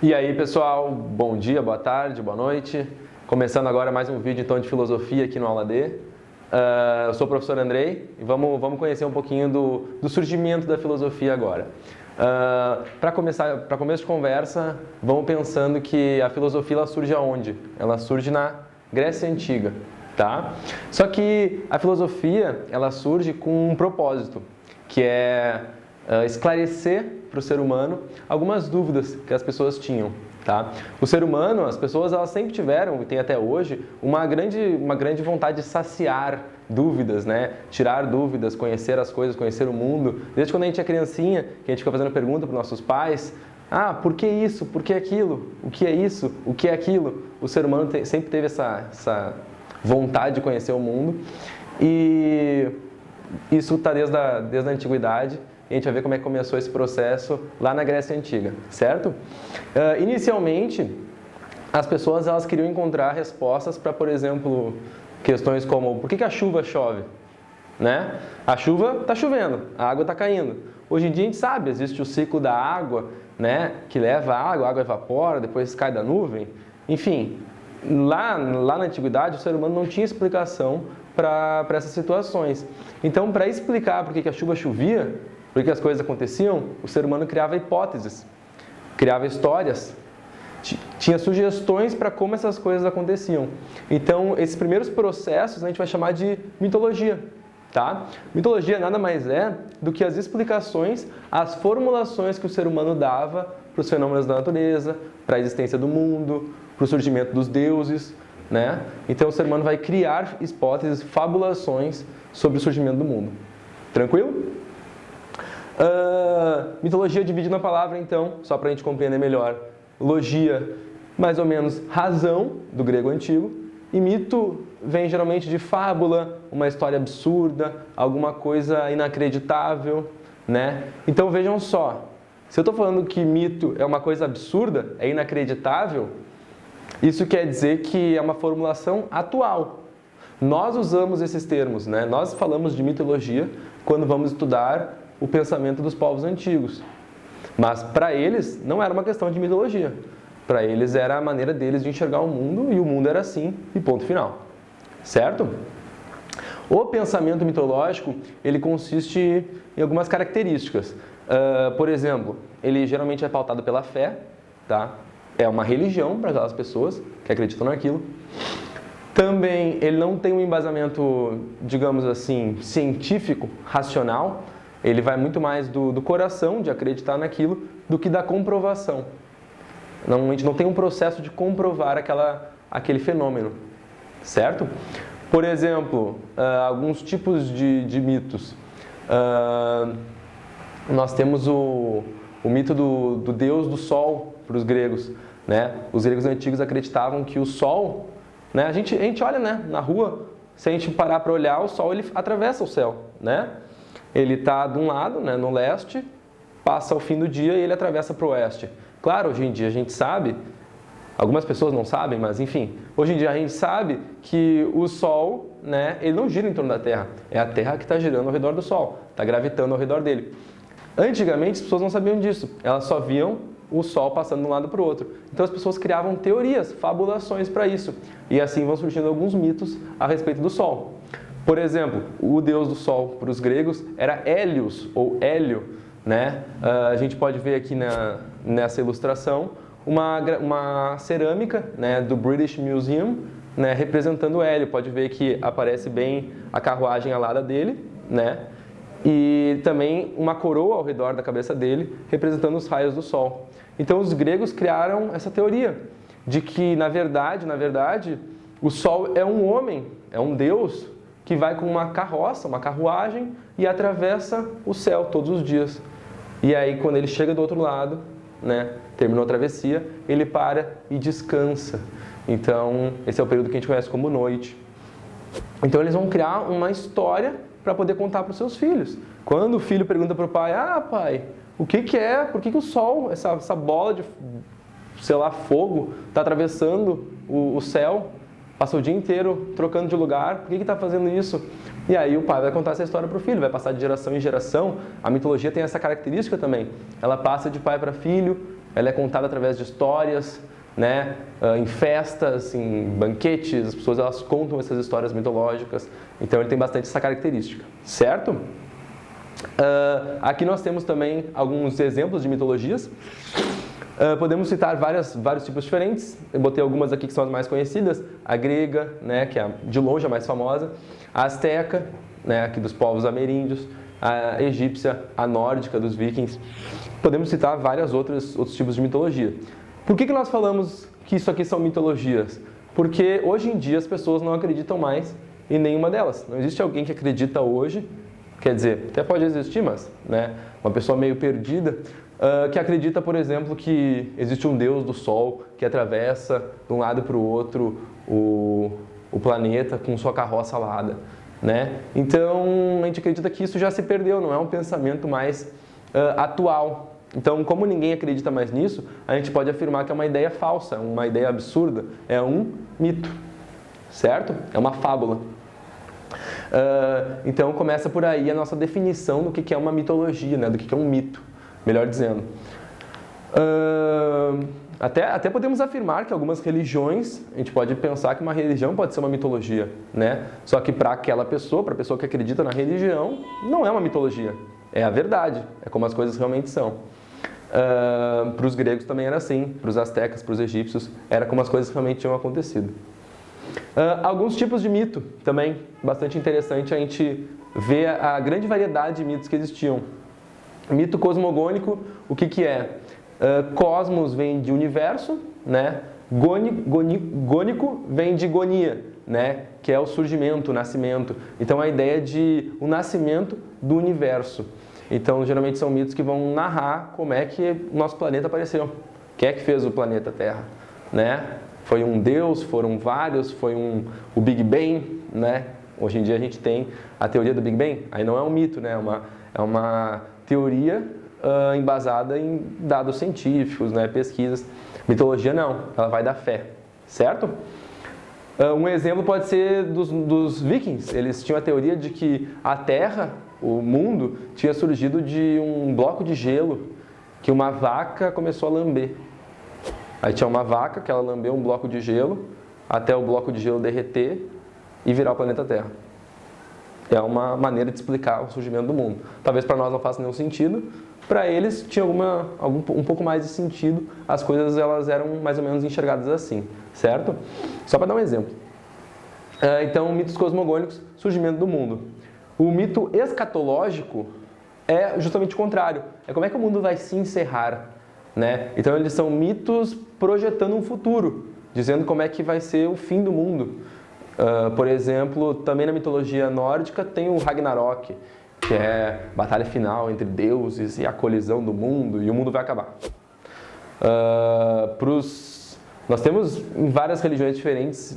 E aí pessoal, bom dia, boa tarde, boa noite. Começando agora mais um vídeo então de filosofia aqui no Aula D. Eu sou o professor Andrei e vamos conhecer um pouquinho do surgimento da filosofia agora. Para começo de conversa, vamos pensando que a filosofia ela surge aonde? Ela surge na Grécia Antiga, tá? Só que a filosofia ela surge com um propósito, que é esclarecer para o ser humano algumas dúvidas que as pessoas tinham, tá? O ser humano, as pessoas, elas sempre tiveram, e tem até hoje, uma grande vontade de saciar dúvidas, né? Tirar dúvidas, conhecer as coisas, conhecer o mundo. Desde quando a gente é criancinha, que a gente fica fazendo pergunta para os nossos pais, por que isso? Por que aquilo? O que é isso? O que é aquilo? O ser humano sempre teve essa vontade de conhecer o mundo e isso está desde a antiguidade. E a gente vai ver como é que começou esse processo lá na Grécia Antiga, certo? Inicialmente, as pessoas elas queriam encontrar respostas para, por exemplo, questões como por que a chuva chove? Né? A chuva está chovendo, a água está caindo. Hoje em dia a gente sabe, existe o ciclo da água, né, que leva a água evapora, depois cai da nuvem. Enfim, lá na Antiguidade o ser humano não tinha explicação para essas situações. Então, para explicar por que a chuva chovia, por que as coisas aconteciam, o ser humano criava hipóteses, criava histórias, tinha sugestões para como essas coisas aconteciam. Então, esses primeiros processos a gente vai chamar de mitologia, tá? Mitologia nada mais é do que as explicações, as formulações que o ser humano dava para os fenômenos da natureza, para a existência do mundo, para o surgimento dos deuses, né? Então, o ser humano vai criar hipóteses, fabulações sobre o surgimento do mundo. Tranquilo? Mitologia divide na palavra, então, só para a gente compreender melhor. Logia, mais ou menos razão, do grego antigo, e mito vem geralmente de fábula, uma história absurda, alguma coisa inacreditável, né? Então vejam só, se eu estou falando que mito é uma coisa absurda, é inacreditável, isso quer dizer que é uma formulação atual. Nós usamos esses termos, né? Nós falamos de mitologia quando vamos estudar o pensamento dos povos antigos. Mas para eles não era uma questão de mitologia. Para eles era a maneira deles de enxergar o mundo e o mundo era assim e ponto final. Certo? O pensamento mitológico, ele consiste em algumas características. Por exemplo, ele geralmente é pautado pela fé, tá? É uma religião para aquelas pessoas que acreditam naquilo. Também ele não tem um embasamento, digamos assim, científico, racional. Ele vai muito mais do coração, de acreditar naquilo, do que da comprovação. A gente não tem um processo de comprovar aquele fenômeno, certo? Por exemplo, alguns tipos de mitos. Nós temos o mito do deus do sol para os gregos, né? Os gregos antigos acreditavam que o sol, né? A gente olha, né, na rua, se a gente parar para olhar, o sol ele atravessa o céu, né? Ele está de um lado, né, no leste, passa o fim do dia e ele atravessa para o oeste. Claro, hoje em dia a gente sabe, algumas pessoas não sabem, mas enfim, hoje em dia a gente sabe que o Sol, né, ele não gira em torno da Terra, é a Terra que está girando ao redor do Sol, está gravitando ao redor dele. Antigamente as pessoas não sabiam disso, elas só viam o Sol passando de um lado para o outro. Então as pessoas criavam teorias, fabulações para isso, e assim vão surgindo alguns mitos a respeito do Sol. Por exemplo, o deus do sol para os gregos era Hélios, ou Hélio, né? A gente pode ver aqui nessa ilustração uma cerâmica, né, do British Museum, né, representando Hélio. Pode ver que aparece bem a carruagem alada dele, né? E também uma coroa ao redor da cabeça dele, representando os raios do sol. Então os gregos criaram essa teoria de que, na verdade, o sol é um homem, é um deus, que vai com uma carroça, uma carruagem, e atravessa o céu todos os dias. E aí, quando ele chega do outro lado, né, terminou a travessia, ele para e descansa. Então, esse é o período que a gente conhece como noite. Então, eles vão criar uma história para poder contar para os seus filhos. Quando o filho pergunta para o pai, pai, o que é? Por que o sol, essa bola de, sei lá, fogo, está atravessando o céu? Passa o dia inteiro trocando de lugar, por que está fazendo isso? E aí o pai vai contar essa história para o filho, vai passar de geração em geração. A mitologia tem essa característica também. Ela passa de pai para filho, ela é contada através de histórias, né? Em festas, em banquetes, as pessoas elas contam essas histórias mitológicas, então ele tem bastante essa característica, certo? Aqui nós temos também alguns exemplos de mitologias. Podemos citar vários tipos diferentes. Eu botei algumas aqui que são as mais conhecidas. A grega, né, que é de longe a mais famosa. A asteca, né, aqui dos povos ameríndios. A egípcia, a nórdica dos vikings. Podemos citar vários outros tipos de mitologia. Por que nós falamos que isso aqui são mitologias? Porque hoje em dia as pessoas não acreditam mais em nenhuma delas. Não existe alguém que acredita hoje, quer dizer, até pode existir, mas né, uma pessoa meio perdida, que acredita, por exemplo, que existe um deus do sol que atravessa de um lado para o outro o planeta com sua carroça alada, né? Então, a gente acredita que isso já se perdeu, não é um pensamento mais atual. Então, como ninguém acredita mais nisso, a gente pode afirmar que é uma ideia falsa, uma ideia absurda, é um mito, certo? É uma fábula. Então, começa por aí a nossa definição do que é uma mitologia, né? Do que é um mito, melhor dizendo. Até podemos afirmar que algumas religiões, a gente pode pensar que uma religião pode ser uma mitologia, né? Só que para aquela pessoa, para a pessoa que acredita na religião, não é uma mitologia, é a verdade, é como as coisas realmente são. Para os gregos também era assim, para os astecas, para os egípcios, era como as coisas realmente tinham acontecido. Alguns tipos de mito também, bastante interessante a gente ver a grande variedade de mitos que existiam. Mito cosmogônico, o que é? Cosmos vem de universo, né? Gônico vem de gonia, né? Que é o surgimento, o nascimento. Então a ideia de o nascimento do universo. Então geralmente são mitos que vão narrar como é que o nosso planeta apareceu. Quem é que fez o planeta Terra, né? Foi um deus, foram vários, foi o Big Bang, né? Hoje em dia a gente tem a teoria do Big Bang, aí não é um mito, né? É uma teoria embasada em dados científicos, né? Pesquisas. Mitologia não, ela vai da fé, certo? Um exemplo pode ser dos vikings, eles tinham a teoria de que a Terra, o mundo, tinha surgido de um bloco de gelo que uma vaca começou a lamber. Aí tinha uma vaca que ela lambeu um bloco de gelo até o bloco de gelo derreter e virar o planeta Terra. É uma maneira de explicar o surgimento do mundo. Talvez para nós não faça nenhum sentido, para eles tinha um pouco mais de sentido, as coisas elas eram mais ou menos enxergadas assim, certo? Só para dar um exemplo. Então, mitos cosmogônicos, surgimento do mundo. O mito escatológico é justamente o contrário, é como é que o mundo vai se encerrar, né? Então eles são mitos projetando um futuro, dizendo como é que vai ser o fim do mundo. Por exemplo, também na mitologia nórdica tem o Ragnarok, que é a batalha final entre deuses e a colisão do mundo, e o mundo vai acabar. Nós temos em várias religiões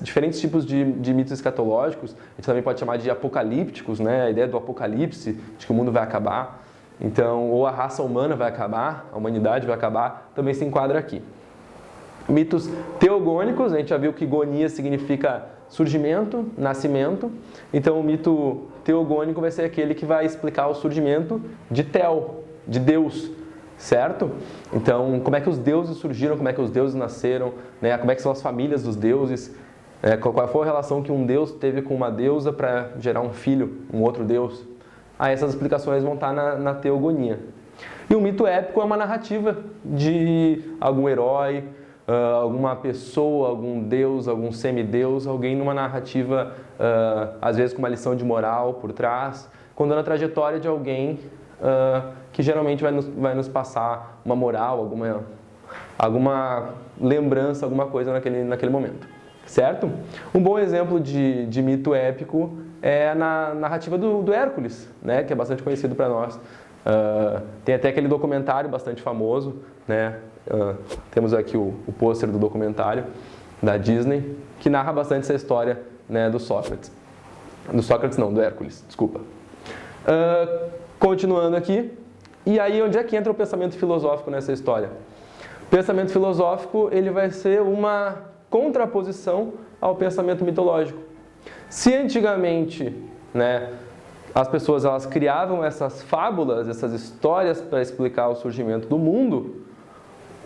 diferentes tipos de mitos escatológicos, a gente também pode chamar de apocalípticos, né? A ideia do apocalipse, de que o mundo vai acabar. Então, ou a raça humana vai acabar, a humanidade vai acabar, também se enquadra aqui. Mitos teogônicos, a gente já viu que gonia significa surgimento, nascimento. Então, o mito teogônico vai ser aquele que vai explicar o surgimento de Tel, de Deus, certo? Então, como é que os deuses surgiram, como é que os deuses nasceram, né? Como é que são as famílias dos deuses, qual foi a relação que um deus teve com uma deusa para gerar um filho, um outro deus. Essas explicações vão estar na teogonia. E o mito épico é uma narrativa de algum herói, alguma pessoa, algum deus, algum semideus, alguém numa narrativa, às vezes com uma lição de moral por trás, contando a trajetória de alguém que geralmente vai nos passar uma moral, alguma lembrança, alguma coisa naquele momento, certo? Um bom exemplo de mito épico é na narrativa do Hércules, né, que é bastante conhecido para nós. Tem até aquele documentário bastante famoso, né? Temos aqui o pôster do documentário da Disney, que narra bastante essa história, né, do Sócrates. Do Hércules, desculpa. Continuando aqui, e aí onde é que entra o pensamento filosófico nessa história? O pensamento filosófico ele vai ser uma contraposição ao pensamento mitológico. Se antigamente, né, as pessoas elas criavam essas fábulas, essas histórias para explicar o surgimento do mundo,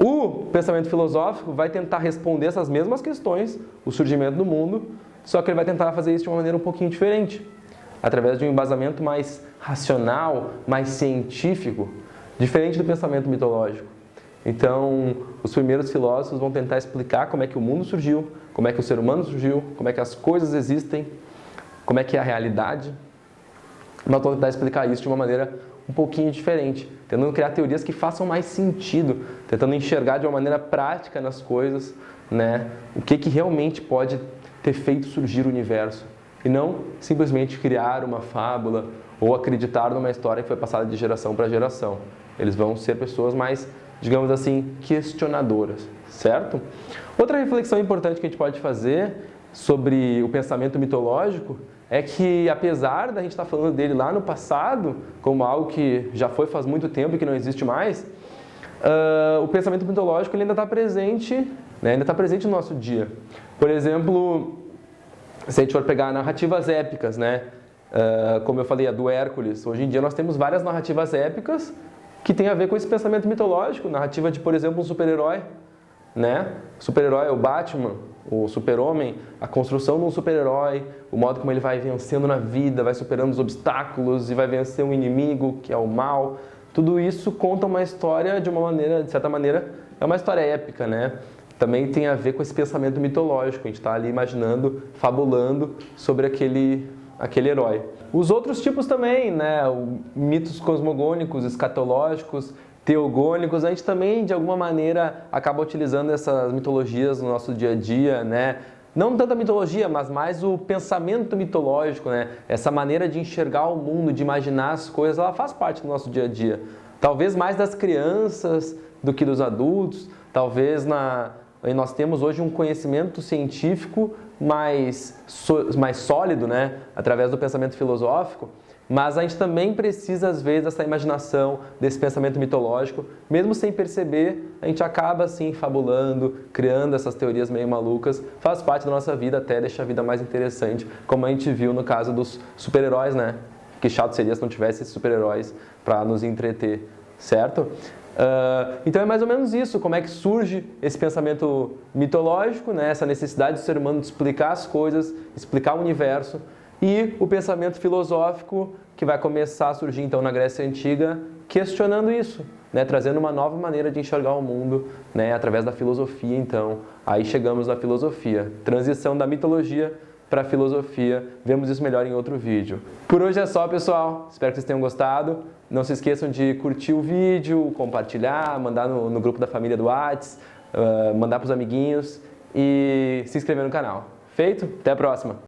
O pensamento filosófico vai tentar responder essas mesmas questões, o surgimento do mundo, só que ele vai tentar fazer isso de uma maneira um pouquinho diferente, através de um embasamento mais racional, mais científico, diferente do pensamento mitológico. Então, os primeiros filósofos vão tentar explicar como é que o mundo surgiu, como é que o ser humano surgiu, como é que as coisas existem, como é que é a realidade, mas vão tentar explicar isso de uma maneira um pouquinho diferente, tentando criar teorias que façam mais sentido, tentando enxergar de uma maneira prática nas coisas, né, o que realmente pode ter feito surgir o universo, e não simplesmente criar uma fábula ou acreditar numa história que foi passada de geração para geração. Eles vão ser pessoas mais, digamos assim, questionadoras, certo? Outra reflexão importante que a gente pode fazer sobre o pensamento mitológico é que, apesar da gente estar falando dele lá no passado, como algo que já foi faz muito tempo e que não existe mais, o pensamento mitológico ele ainda está presente, né? Ainda está presente no nosso dia. Por exemplo, se a gente for pegar narrativas épicas, né? Como eu falei, a do Hércules. Hoje em dia nós temos várias narrativas épicas que têm a ver com esse pensamento mitológico. Narrativa de, por exemplo, um super-herói, né? O super-herói é o Batman, o super-homem, a construção de um super-herói, o modo como ele vai vencendo na vida, vai superando os obstáculos e vai vencer um inimigo que é o mal. Tudo isso conta uma história de uma maneira, de certa maneira, é uma história épica, né? Também tem a ver com esse pensamento mitológico, a gente está ali imaginando, fabulando sobre aquele herói. Os outros tipos também, né? Mitos cosmogônicos, escatológicos, teogônicos, a gente também, de alguma maneira, acaba utilizando essas mitologias no nosso dia a dia, né? Não tanto a mitologia, mas mais o pensamento mitológico, né? Essa maneira de enxergar o mundo, de imaginar as coisas, ela faz parte do nosso dia a dia. Talvez mais das crianças do que dos adultos, talvez nós temos hoje um conhecimento científico mais sólido, né? Através do pensamento filosófico, mas a gente também precisa, às vezes, dessa imaginação, desse pensamento mitológico. Mesmo sem perceber, a gente acaba, assim, fabulando, criando essas teorias meio malucas. Faz parte da nossa vida, até deixa a vida mais interessante, como a gente viu no caso dos super-heróis, né? Que chato seria se não tivesse esses super-heróis para nos entreter, certo? Então é mais ou menos isso, como é que surge esse pensamento mitológico, né? Essa necessidade do ser humano de explicar as coisas, explicar o universo, e o pensamento filosófico que vai começar a surgir então na Grécia Antiga, questionando isso, né? Trazendo uma nova maneira de enxergar o mundo, né? Através da filosofia. Então, aí chegamos na filosofia, transição da mitologia para a filosofia. Vemos isso melhor em outro vídeo. Por hoje é só, pessoal. Espero que vocês tenham gostado. Não se esqueçam de curtir o vídeo, compartilhar, mandar no grupo da família do WhatsApp, mandar para os amiguinhos e se inscrever no canal. Feito? Até a próxima!